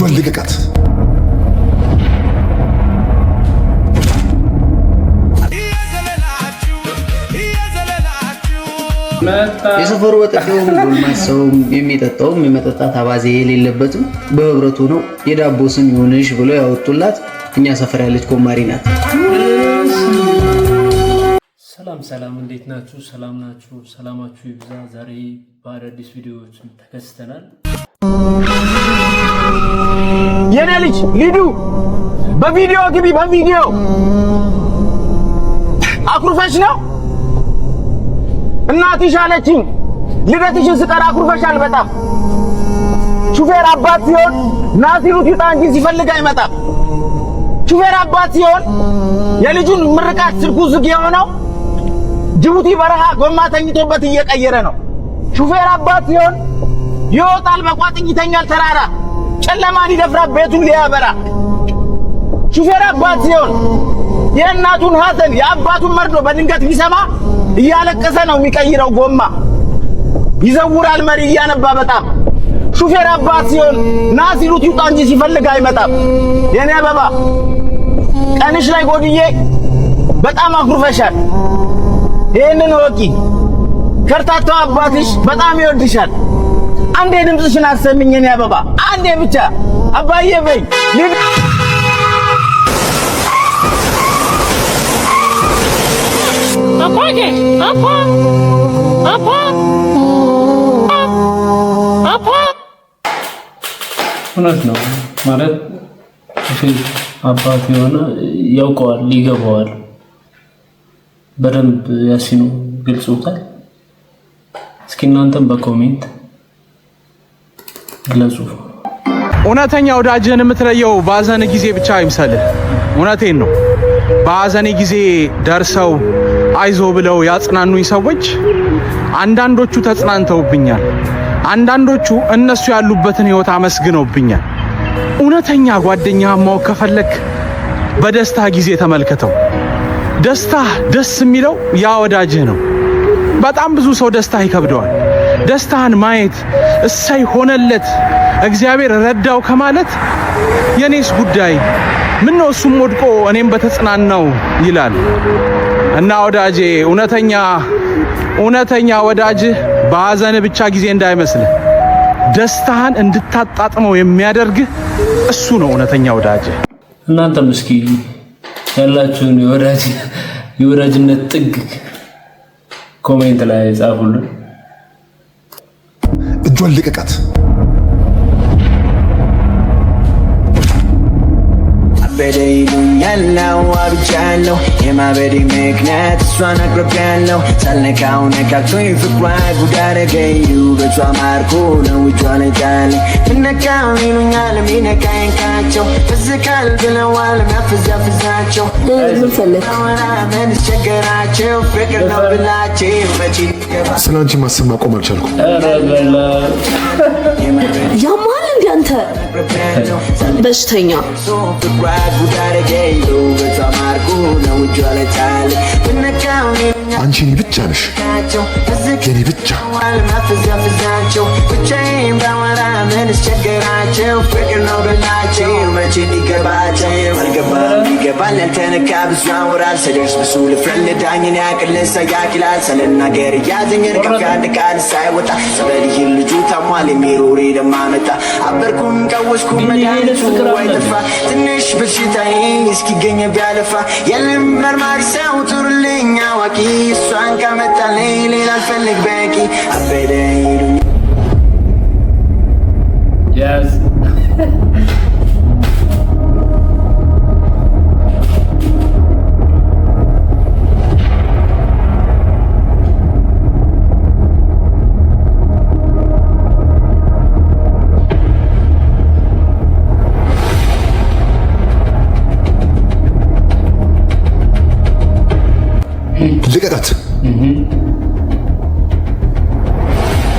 እጇን ልቀቃት። የሰፈሩ ወጣቱም ጎልማሳውም የሚጠጣውም የመጠጣት አባዜ የሌለበትም በህብረቱ ነው። የዳቦ ስም ይሁንሽ ብሎ ያወጡላት እኛ ሰፈር ያለች ኮማሪ ናት። ሰላም እንዴት ናችሁ? ሰላም ናችሁ? ሰላማችሁ ይብዛ። ዛሬ በአዳዲስ ቪዲዮዎች ተከስተናል። የኔ ልጅ ሊዱ በቪዲዮ ግቢ። በቪዲዮ አኩርፈሽ ነው እናትሽ አለችኝ። ልደትሽን ስቀር አኩርፈሻል በጣም። ሹፌር አባት ሲሆን ናሲሩት ይጣ እንጂ ሲፈልግ አይመጣም። ሹፌር አባት ሲሆን የልጁን ምርቃት ስልኩ ዝግ የሆነው ጅቡቲ በረሃ ጎማ ተኝቶበት እየቀየረ ነው። ሹፌር አባት ሲሆን ይወጣል በቋጥኝ ይተኛል ተራራ ጨለማን ይደፍራል ቤቱን ሊያበራ። ሹፌር አባት ሲሆን የእናቱን ሐዘን የአባቱን መርዶ በድንገት ቢሰማ እያለቀሰ ነው የሚቀይረው ጎማ። ይዘውራል መሪ እያነባ በጣም። ሹፌር አባት ሲሆን ናሲሩት ይውጣ እንጂ ሲፈልግ አይመጣም። የኔ አበባ ቀንሽ ላይ ጎድዬ በጣም አኩርፈሻል። ይሄንን ወቂ ከርታታው አባትሽ በጣም ይወድሻል። አንዴ ድምፅሽን አሰሚኝ የኔ አበባ አንዴ ብቻ አባዬ በይ። እውነት ነው ማለት አባት የሆነ ያውቀዋል፣ ይገባዋል በደንብ ያሲኑ ግልጹታል። እስኪ እናንተም በኮሜንት ግለጹ። እውነተኛ ወዳጅህን የምትለየው በሐዘን ጊዜ ብቻ አይምሰልህ። እውነቴን ነው። በሐዘኔ ጊዜ ደርሰው አይዞ ብለው ያጽናኑኝ ሰዎች አንዳንዶቹ ተጽናንተውብኛል፣ አንዳንዶቹ እነሱ ያሉበትን ህይወት አመስግነውብኛል። እውነተኛ ጓደኛህን ማወቅ ከፈለክ በደስታ ጊዜ ተመልከተው። ደስታ ደስ የሚለው ያ ወዳጅህ ነው። በጣም ብዙ ሰው ደስታ ይከብደዋል። ደስታን ማየት እሰይ ሆነለት እግዚአብሔር ረዳው ከማለት የኔስ ጉዳይ ምን ነው እሱም ወድቆ እኔም በተጽናናው ይላል። እና ወዳጄ እውነተኛ ወዳጅህ በሐዘን ብቻ ጊዜ እንዳይመስልህ ደስታህን እንድታጣጥመው የሚያደርግህ እሱ ነው እውነተኛ ወዳጅህ። እናንተም እስኪ ያላችሁን የወዳጅነት ጥግ ኮሜንት ላይ ጻፉልን። እጇን ልቀቃት። በደይሉኛለው አብቻለሁ የማበዴ ምክንያት እሷን አቅርቤያለሁ። ሳልነካው ነካክቶኝ ፍቅሯ ጉድ አደረገኝ። ውበቷ ማርኮ ነው እጇ ላይ ጣለኝ። ምነካው ይሉኛል ሚነካኝ ካቸው ፍዝካል ብለዋል ሚያፍዛፍዛቸው ምን ቸገራቸው ፍቅር ነው ብላቸው መቼ ስለ አንቺ ማሰብ ማቆም አልቻልኩም። ያማል እንደ አንተ በሽተኛ አንቺ እኔ ብቻ ነሽ የኔ ብቻ። ይገባል ያልተነካ ብዙ ያወራል ስደርስ ብሱ ልፍረልዳኝን ያቅልን ሳያክላል ስለናገር እያዘኝን ከፍ ያንድ ቃል ሳይወጣ ሰበልይን ልጁ ታሟል የሚሮሬ ደማመጣ አበርኩም ቀወስኩም መድኃኒቱ አይጠፋ ትንሽ በሽታዬ እስኪገኝ ቢያለፋ የለም መርማሪ ሰው ጥሩልኝ አዋቂ እሷን ካመጣልኝ ሌላ አልፈልግ በቂ አበደ ይሉኝ ያዝ ልቀቃት።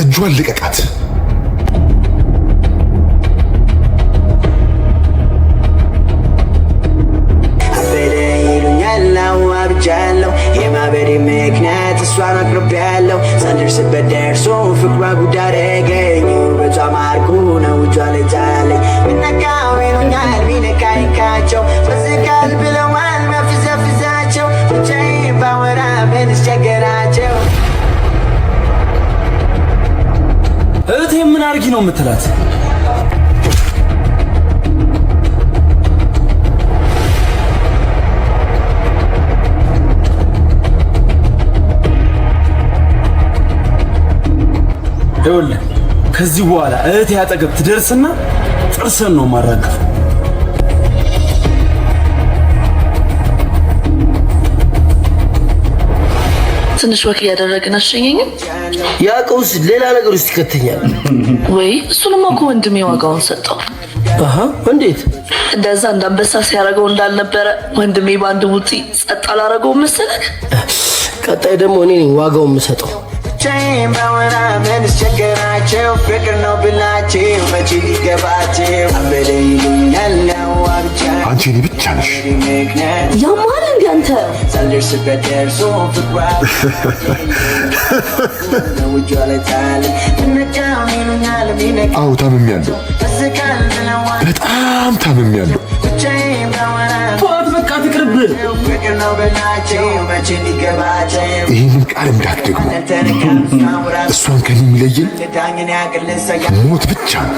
እጇን ልቀቃት። አብጃለሁ የማበዴ ምክንያት እሷን አቅርቤያለሁ ሳልደርስበት ደርሶ ፍቅሯ ጉድ አደረገኝ ውበቷ ማርኮ ነው እጇ ላይ ጣለኝ ምነካ ነው የምትላት? ይኸውልህ ከዚህ በኋላ እህቴ አጠገብ ትደርስና ጥርሰን ነው ማራገፍ። ትንሽ ወክ ያደረግን አሸኘኝ። ያ ቀውስ ሌላ ነገር ውስጥ ይከተኛል ወይ? እሱንማ እኮ ወንድሜ ዋጋውን ሰጠው። አሃ እንዴት? እንደዛ እንዳንበሳ ሲያደርገው እንዳልነበረ ወንድሜ ባንድ ሙጢ ጸጥ አላረገው መሰለክ። ቀጣይ ደግሞ እኔ ነኝ ዋጋውን የምሰጠው። አንቺ እኔ ብቻ ነሽ። ያማል እንዴ አንተ? አዎ ታምሜያለሁ፣ በጣም ታምሜያለሁ። ተዋት በቃ ትቅርብህ። ይህንን ቃል እንዳትደግሞ። እሷን ከኔ የሚለየኝ ሞት ብቻ ነው።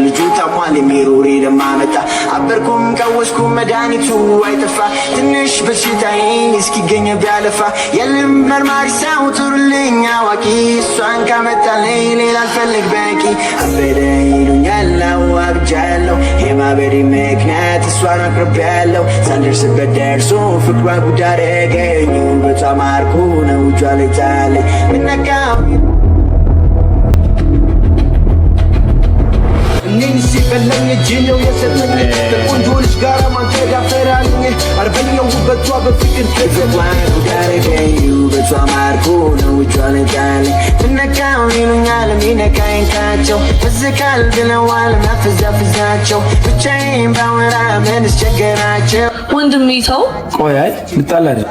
ልጁ ታሟል የሚሮሬ ለማመጣ አበርኩም ቀወስኩም መድኃኒቱ አይጠፋ ትንሽ በሽታዬን እስኪገኝ ቢያለፋ የለም መርማሪ ሰው ጥሩልኝ አዋቂ እሷን ካመጣልኝ ሌላ አልፈልግ በቂ አበደ ይሉኛል አዋብጃለሁ የማበዴ ምክንያት እሷን አቅርቤያለሁ ሳልደርስበት ደርሶ ፍቅሯ ጉድ አደረገኝ ውበቷ ማርኮ ነው እጇ ላይ ጣለኝ ምነካ እኔን ሲበለኝ እጅ ነው የሰጠኝ ከቆንጆ ልጅ ጋር ማንተዳፈራልኝ አርበኛው ውበቷ በፍቅር ከዘዋ ጉዳረገኝ ውበቷ ማርኮ ነው እጇ ላይ ጣለኝ ምነካው ይሉኛል ሚነካኝ ካቸው ፍዝካል ብለዋል ማፍዛፍዛቸው ብቻዬን ባወራ ምን አስቸገራቸው ወንድሜ ተው። ቆይ አይ ልጣላ አይደል?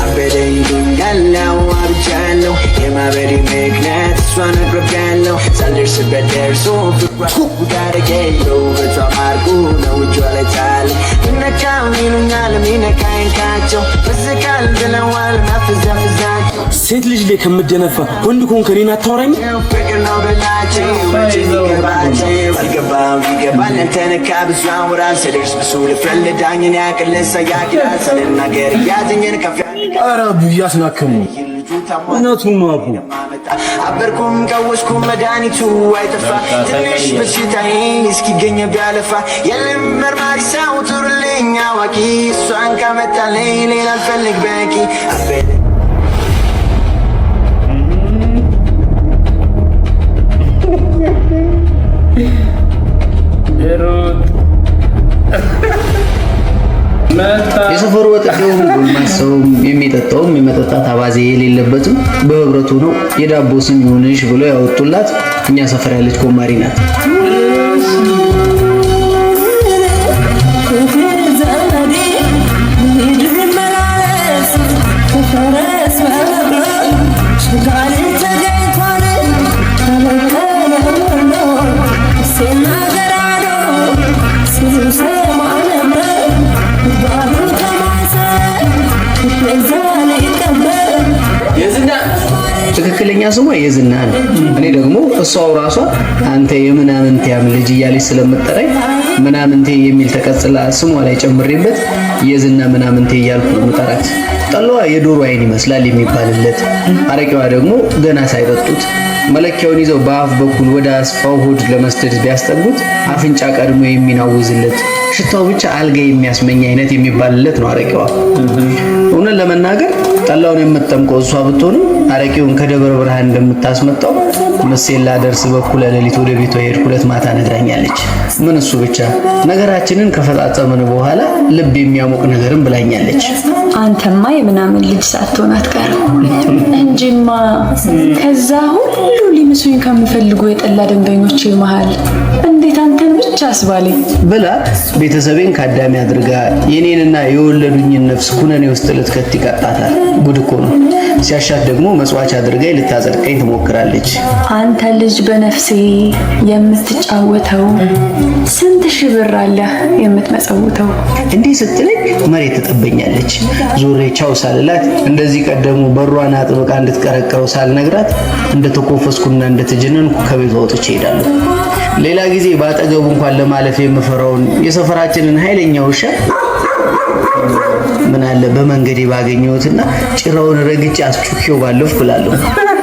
አበደ ይሉኛል አዋብጃለሁ የማበዴ ምክንያት እሷን አቅርቤያለሁ ሳልደርስበት ደርሶ ፍቅሯ ጉድ አደረገኝ ውበቷ ማርኮ ነው እጇ ላይ ጣለኝ ምነካው ይሉኛል ሚነካኝ ካቸው ፍዝካል ብለዋል ማፍዛፍዛቸው ሴት ልጅ ላይ ከምደነፋ ወንድ ኮን ከኔን አታወራኝ? ፍቅር ነው በላቸው አልገባም ይገባል ተነካ ብዙ አውራል ስደርስ ብሱ ልፍረልዳኝን ያቅልሰ ያቅላል ስለናገር ያዝኝን ከፍ ኧረ አቡ እያስናከሙ እውነቱን ነው አቡ። አበርኩም ቀወስኩም መድኃኒቱ አይጠፋ ትንሽ በሽታዬን እስኪገኝ ቢያለፋ የለም መርማሪ ሰው ጥሩልኝ አዋቂ እሷን ካመጣልኝ ሌላ አልፈልግ በቂ የሰፈሩ ወጣቱም ጎልማሳውም የሚጠጣውም የመጠጣት አባዜ የሌለበትም በህብረቱ ነው የዳቦ ስም ይሁንሽ ብሎ ያወጡላት እኛ ሰፈር ያለች ኮማሪ ናት። ትክክለኛ ስሟ የዝና ነው። እኔ ደግሞ እሷው ራሷ አንተ የምናምንቴያም ልጅ እያለች ስለምጠራኝ ምናምንቴ የሚል ተቀጽላ ስሟ ላይ ጨምሬበት የዝና ምናምንቴ እያልኩ ነው የምጠራት። ጠላዋ የዶሮ አይን ይመስላል የሚባልለት፣ አረቂዋ ደግሞ ገና ሳይጠጡት መለኪያውን ይዘው በአፍ በኩል ወደ አስፋው ሆድ ለመስደድ ቢያስጠጉት አፍንጫ ቀድሞ የሚናውዝለት ሽታው ብቻ አልጋ የሚያስመኝ አይነት የሚባልለት ነው አረቂዋ። እውነት ለመናገር ጠላውን የምትጠምቀው እሷ ብትሆንም አረቂውን ከደብረ ብርሃን እንደምታስመጣው መሴላ ደርስ በኩል ለሊት ወደ ቤቷ ሄድኩለት ማታ ነግራኛለች። ምን እሱ ብቻ ነገራችንን ከፈጻጸምን በኋላ ልብ የሚያሞቅ ነገርም ብላኛለች። አንተማ የምናምን ልጅ ሳትሆን አትቀርም እንጂማ ከዛ ሁሉ ሊምሱኝ ከሚፈልጉ የጠላ ደንበኞች መሃል እንዴት አንተን ብቻ ብቻስ ባሌ ብላ ቤተሰቤን ካዳሚ አድርጋ የኔንና የወለዱኝን ነፍስ ኩነኔ ውስጥ ልትከት ይቀጣታል። ጉድ እኮ ነው። ሲያሻት ደግሞ መጽዋች አድርጋ ልታጸድቀኝ ትሞክራለች። አንተ ልጅ በነፍሴ የምትጫወተው ስንት ሺህ ብር አለ የምትመጸውተው? እንዲህ ስትለኝ መሬት ትጠበኛለች። ዞሬ ቻው ሳልላት እንደዚህ ቀደሙ በሯን አጥብቃ እንድትቀረቅረው ሳልነግራት እንደተኮፈስኩና እንደተጀነንኩ ከቤቷ ወጥቼ እሄዳለሁ። ሌላ ጊዜ ባጠገቡ እንኳን ለማለፍ የምፈራውን የሰፈራችንን ኃይለኛ ውሻ ምን አለ በመንገዴ ባገኘሁትና ጭራውን ረግጬ አስጩኬው ባለፍኩ እላለሁ።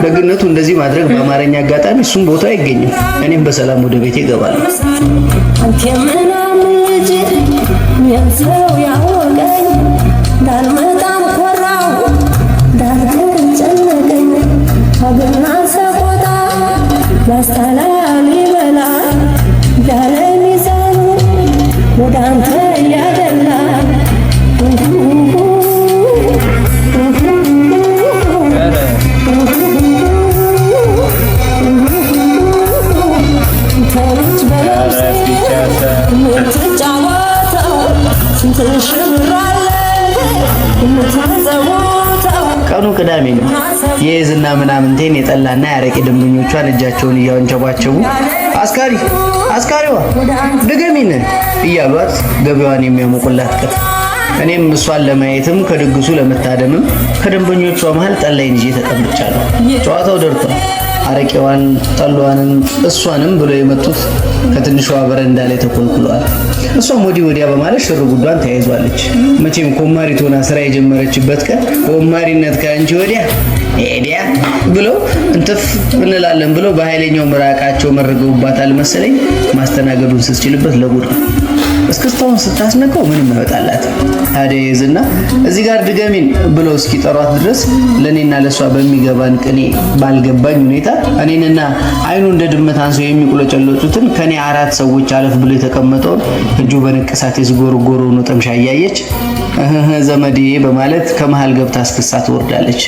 ደግነቱ እንደዚህ ማድረግ በአማርኛ አጋጣሚ እሱም ቦታ አይገኝም። እኔም በሰላም ወደ ቤቴ እገባለሁ። አንተ ምናምን ልጅ የሰው ያወቀኝ እንዳልመጣም ኮራው እንዳልቀር ጨነቀኝ አገና ሰቆጣ ላስተላል ይበላል ያለ ሚዛኑ ወደ አንተ ያደላ ቀኑ ቅዳሜ ነው። የዝና ምናምንቴን የጠላና ያረቂ ደንበኞቿን እጃቸውን እያወንጨባቸው አስካሪዋ ድገሚን እያሏት ገበያዋን የሚያሞቁላት ቀን። እኔም እሷን ለማየትም ከድግሱ ለመታደምም ከደንበኞቿ መሃል ጠላይን ይዤ ተቀምጫለሁ። ጨዋታው ደርቷል። አረቄዋን ጠሏንም እሷንም ብሎ የመጡት ከትንሿ በረንዳ ላይ ተኮልኩለዋል። እሷም ወዲያ በማለት ሽር ጉዷን ተያይዟለች። መቼም ኮማሪት ሆና ስራ የጀመረችበት ቀን ኮማሪነት ከአንቺ ወዲያ ብለው እንትፍ እንላለን ብለው በኃይለኛው ምራቃቸው መርገውባታል መሰለኝ። ማስተናገዱን ስትችልበት ለጉድ ነው። እስክስታውን ስታስነቀው ምንም አይወጣላት። ታዲያ የዝና እዚህ ጋር ድገሚን ብለው እስኪጠሯት ድረስ ለኔና ለሷ በሚገባን ቅኔ ባልገባኝ ሁኔታ እኔንና አይኑ እንደ ድመት አንሰው የሚቁለጨለጩትን ከኔ 4 ሰዎች አለፍ ብሎ የተቀመጠውን እጁ በንቅሳት የዝጎርጎሮውን ጠምሻ እያየች ዘመዴ በማለት ከመሃል ገብታ አስክሳ ትወርዳለች።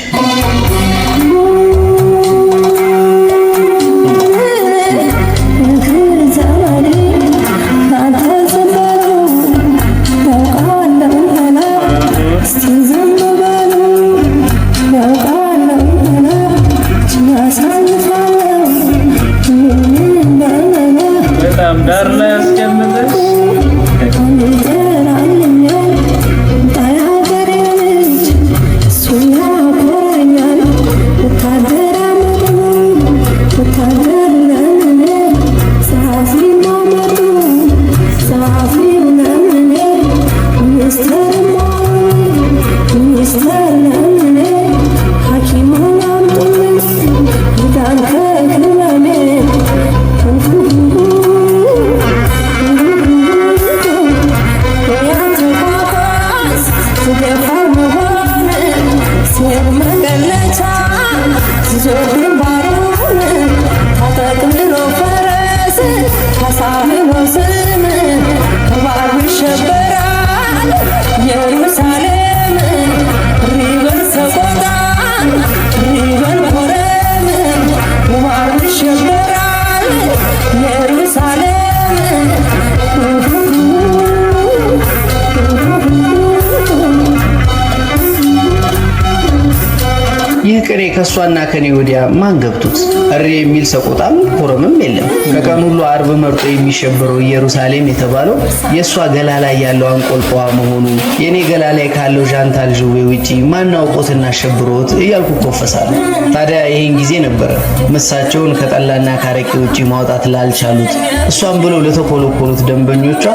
ይህ ቅኔ ከሷና ከኔ ወዲያ ማን ገብቶት እሬ የሚል ሰቆጣም ኮረምም የለም። ከቀን ሁሉ አርብ መርጦ የሚሸበረው ኢየሩሳሌም የተባለው የሷ ገላ ላይ ያለው አንቆልቋ መሆኑ የኔ ገላ ላይ ካለው ዣንታል ዥዌ ውጪ ማን አውቆትና ሸብሮት እያልኩ ኮፈሳለሁ። ታዲያ ይሄን ጊዜ ነበር ምሳቸውን ከጠላና ካረቄ ውጪ ማውጣት ላልቻሉት እሷን ብለው ለተኮለኮሉት ደንበኞቿ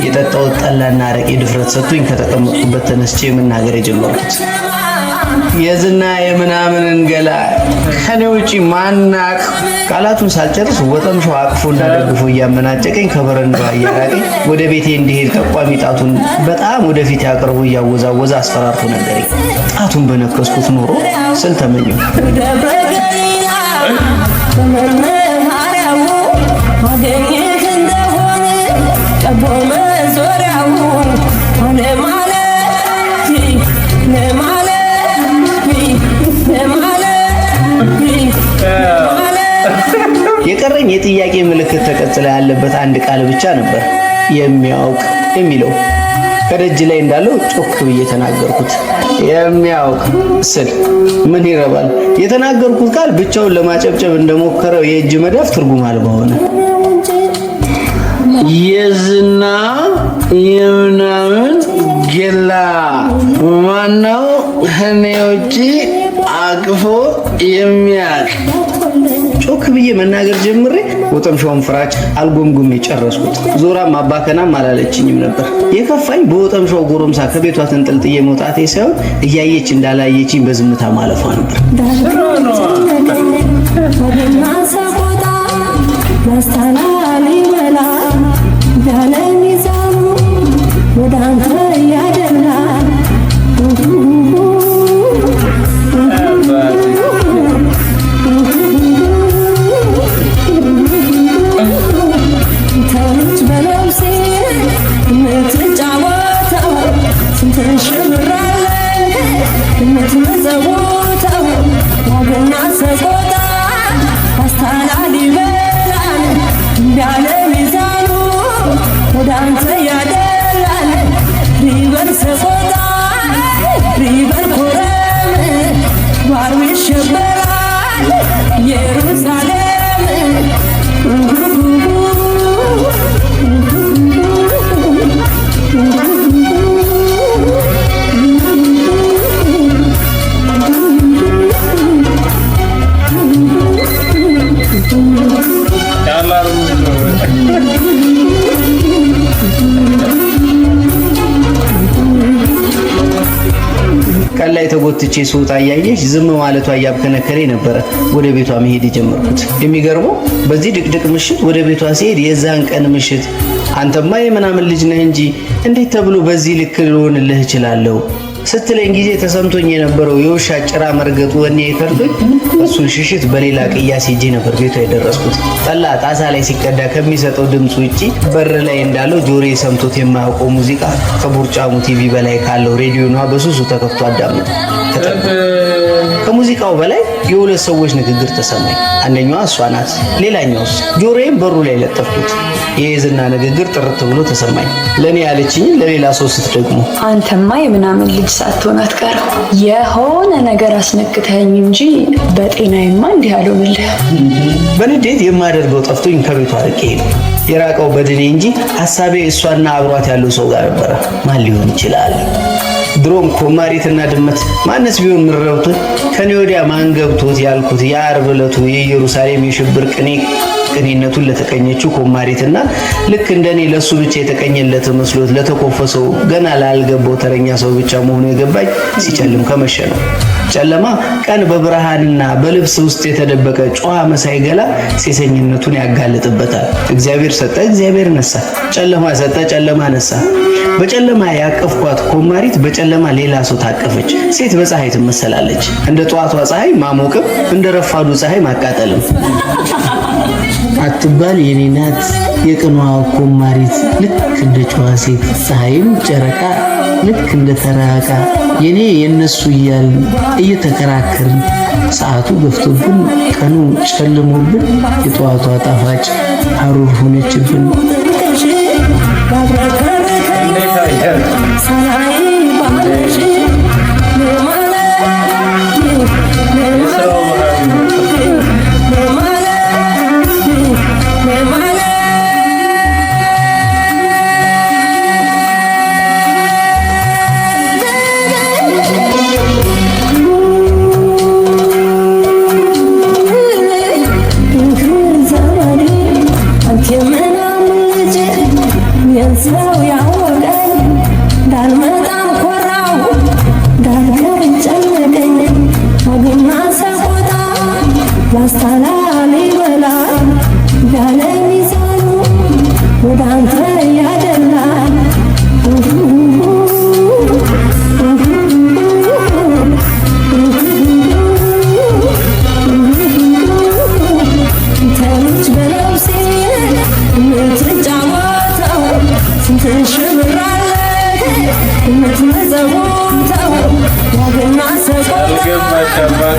የጠጣው ጠላና አረቄ ድፍረት ሰጥቶኝ ከተቀመጥኩበት ተነስቼ መናገር የጀመርኩት። የዝና የምናምንን ገላ ከኔ ውጪ ማናቅ ቃላቱን ሳልጨርስ ወጠምሻው አቅፎ እንዳደግፎ እያመናጨቀኝ ከበረንዳው እያራቀኝ ወደ ቤቴ እንዲሄድ ጠቋሚ ጣቱን በጣም ወደፊት ያቀርቡ እያወዛወዛ አስፈራርቶ ነገረኝ። ጣቱን በነከስኩት ኖሮ ስል ተመኘው። የቀረኝ የጥያቄ ምልክት ተቀጽላ ያለበት አንድ ቃል ብቻ ነበር፣ የሚያውቅ የሚለው። ከደጅ ላይ እንዳለው ጮክ ብዬ ተናገርኩት። የሚያውቅ ስል ምን ይረባል? የተናገርኩት ቃል ብቻውን ለማጨብጨብ እንደሞከረው የእጅ መዳፍ ትርጉም አልባ ሆነ። የዝና የምናምን ጌላ ማነው ከኔ ውጪ አቅፎ የሚያውቅ? ጮክ ብዬ መናገር ጀምሬ ወጠምሻውን ፍራጭ አልጎምጉሜ ጨረስኩት። ዞራም አባከናም አላለችኝም ነበር። የከፋኝ በወጠምሻው ጎረምሳ ከቤቷ ተንጠልጥዬ መውጣቴ ሳይሆን እያየች እንዳላየችኝ በዝምታ ማለፏ ነበር። ከላይ ተጎትቼ ስወጣ እያየች ዝም ማለቷ እያብከነከረኝ ነበረ ወደ ቤቷ መሄድ የጀመርኩት። የሚገርመው በዚህ ድቅድቅ ምሽት ወደ ቤቷ ሲሄድ የዛን ቀን ምሽት አንተማ የምናምን ልጅ ነህ እንጂ እንዴት ተብሎ በዚህ ልክ ልሆንልህ እችላለሁ ስትለኝ ጊዜ ተሰምቶኝ የነበረው የውሻ ጭራ መርገጡ ወኔ የከርቶኝ እሱን ሽሽት በሌላ ቅያስ ሄጄ ነበር ቤቷ የደረስኩት። ጠላ ጣሳ ላይ ሲቀዳ ከሚሰጠው ድምፅ ውጪ በር ላይ እንዳለው ጆሮዬ ሰምቶት የማያውቀው ሙዚቃ ከቡርጫሙ ቲቪ በላይ ካለው ሬዲዮኗ በሱሱ ተከፍቶ አዳመጥ። ከሙዚቃው በላይ የሁለት ሰዎች ንግግር ተሰማኝ። አንደኛዋ እሷ ናት፣ ሌላኛውስ? ጆሮዬም በሩ ላይ ለጠፍኩት። የዝና ንግግር ጥርት ብሎ ተሰማኝ። ለኔ ያለችኝ ለሌላ ሰው ስትደግሞ አንተማ የምናምን ልጅ ሳትሆን አትቀርም፣ የሆነ ነገር አስነክተኝ እንጂ በጤናዬማ እንዲህ አልሆንልህ። በንዴት የማደርገው ጠፍቶኝ ከቤቷ ርቄ ሄድኩ። የራቀው በድኔ እንጂ ሐሳቤ እሷና አብሯት ያለው ሰው ጋር ነበረ። ማን ሊሆን ይችላል? ድሮም ኮማሪትና ድመት ማነስ ቢሆን ምረውት ከኔ ወዲያ ማን ገብቶት ያልኩት የዓርብ ዕለቱ የኢየሩሳሌም የሽብር ቅኔነቱን ለተቀኘችው ኮማሪትና ልክ እንደኔ ለሱ ብቻ የተቀኘለት መስሎት ለተኮፈሰው ገና ላልገባው ተረኛ ሰው ብቻ መሆኑ የገባኝ ሲጨልም ከመሸ ነው። ጨለማ ቀን በብርሃንና በልብስ ውስጥ የተደበቀ ጨዋ መሳይ ገላ ሴሰኝነቱን ያጋልጥበታል። እግዚአብሔር ሰጠ፣ እግዚአብሔር ነሳ። ጨለማ ሰጠ፣ ጨለማ ነሳ። በጨለማ ያቀፍኳት ኮማሪት በጨለማ ሌላ ሰው ታቀፈች። ሴት በፀሐይ ትመሰላለች። እንደ ጠዋቷ ፀሐይ ማሞቅም እንደ ረፋዱ ፀሐይ ማቃጠልም አትባል የኔ ናት የቀኗ ኮማሪት ልክ እንደ ጨዋ ሴት ፀሐይም ጨረቃ ልክ እንደ ተራቃ የኔ የነሱ እያልን እየተከራከርን ሰዓቱ ገፍቶብን ቀኑ ጨልሞብን የጠዋቷ ጣፋጭ ሐሩር ሆነችብን።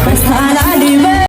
Hasta la libertad.